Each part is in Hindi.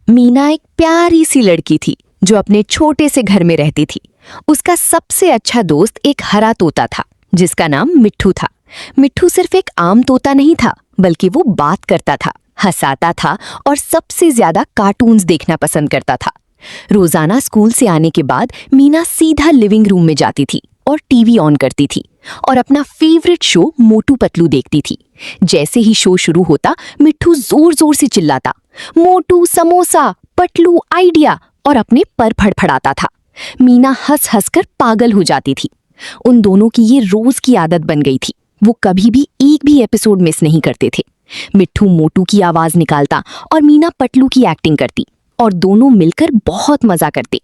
मीना एक प्यारी सी लड़की थी जो अपने छोटे से घर में रहती थी। उसका सबसे अच्छा दोस्त एक हरा तोता था जिसका नाम मिट्ठू था। मिट्ठू सिर्फ एक आम तोता नहीं था, बल्कि वो बात करता था, हंसाता था और सबसे ज्यादा कार्टून्स देखना पसंद करता था। रोजाना स्कूल से आने के बाद मीना सीधा लिविंग रूम में जाती थी और टीवी ऑन करती थी और अपना फेवरेट शो मोटू पतलू देखती थी। जैसे ही शो शुरू होता, मिट्ठू जोर जोर से चिल्लाता, मोटू समोसा, पतलू आइडिया, और अपने पर फड़फड़ाता था। मीना हंस हंस कर पागल हो जाती थी। उन दोनों की ये रोज की आदत बन गई थी। वो कभी भी एक भी एपिसोड मिस नहीं करते थे। मिट्ठू मोटू की आवाज निकालता और मीना पतलू की एक्टिंग करती और दोनों मिलकर बहुत मजा करते।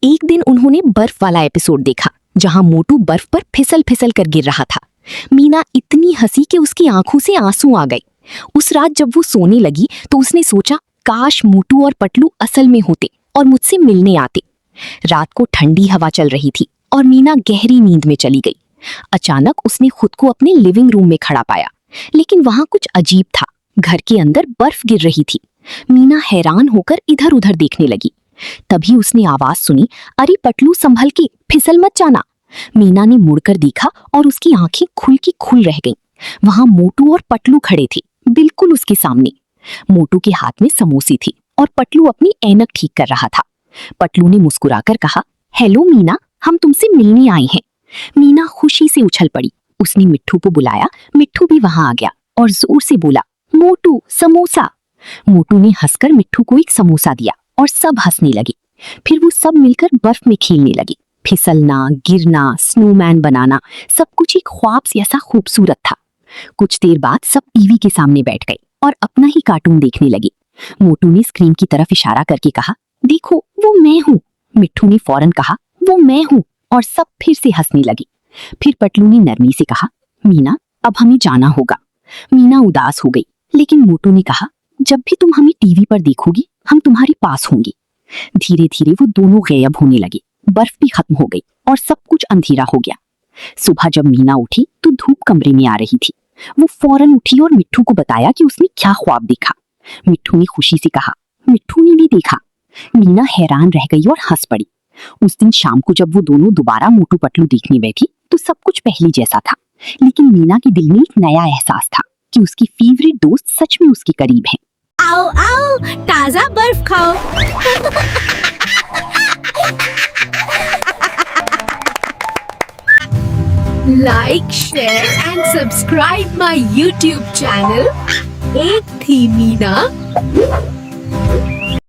एक दिन उन्होंने बर्फ वाला एपिसोड देखा जहां मोटू बर्फ पर फिसल फिसल कर गिर रहा था। मीना इतनी हंसी कि उसकी आंखों से आंसू आ गए। उस रात जब वो सोने लगी तो उसने सोचा, काश मोटू और पतलू असल में होते और मुझसे मिलने आते। रात को ठंडी हवा चल रही थी और मीना गहरी नींद में चली गई। अचानक उसने खुद को अपने लिविंग रूम में खड़ा पाया, लेकिन वहां कुछ अजीब था। घर के अंदर बर्फ गिर रही थी। मीना हैरान होकर इधर उधर देखने लगी। तभी उसने आवाज सुनी, अरे पतलू संभल के, फिसल मत जाना। मीना ने मुड़कर देखा और उसकी आंखें खुल की खुल रह गईं। वहां मोटू और पतलू खड़े थे, बिल्कुल उसके सामने। मोटू के हाथ में समोसे थी और पतलू अपनी ऐनक ठीक कर रहा था। पतलू ने मुस्कुराकर कहा, हेलो मीना, हम तुमसे मिलने आए हैं। मीना खुशी से उछल पड़ी। उसने मिट्ठू को बुलाया। मिट्ठू भी वहां आ गया और जोर से बोला, मोटू समोसा। मोटू ने हंसकर मिट्ठू को एक समोसा दिया और सब हंसने लगे। फिर वो सब मिलकर बर्फ में खेलने लगे। फिसलना, गिरना, स्नोमैन बनाना, सब कुछ एक ख्वाब जैसा खूबसूरत था। कुछ देर बाद सब टीवी के सामने बैठ गए और अपना ही कार्टून देखने लगे। मोटू ने स्क्रीन की तरफ इशारा करके कहा, देखो वो मैं हूँ। मिट्ठू ने फौरन कहा, वो मैं हूँ, और सब फिर से हंसने लगे। फिर पतलू ने नरमी से कहा, मीना अब हमें जाना होगा। मीना उदास हो गई, लेकिन मोटू ने कहा, जब भी तुम हमें टीवी पर देखोगी हम तुम्हारे पास होंगे। धीरे धीरे वो दोनों गायब होने लगे। बर्फ भी खत्म हो गई और सब कुछ अंधेरा हो गया। सुबह जब मीना उठी तो धूप कमरे में आ रही थी। वो फौरन उठी और मिट्ठू को बताया कि उसने क्या ख्वाब देखा। मिट्ठू ने खुशी से कहा, मिट्ठू ने भी देखा। मीना हैरान रह गई और हंस पड़ी। उस दिन शाम को जब वो दोनों दोबारा मोटू पतलू देखने बैठी तो सब कुछ पहले जैसा था, लेकिन मीना के दिल में एक नया एहसास था कि उसकी फेवरेट दोस्त सच में उसके करीब है। आओ आओ, ताजा बर्फ खाओ। Like, share and subscribe my YouTube channel. एक थी मीना।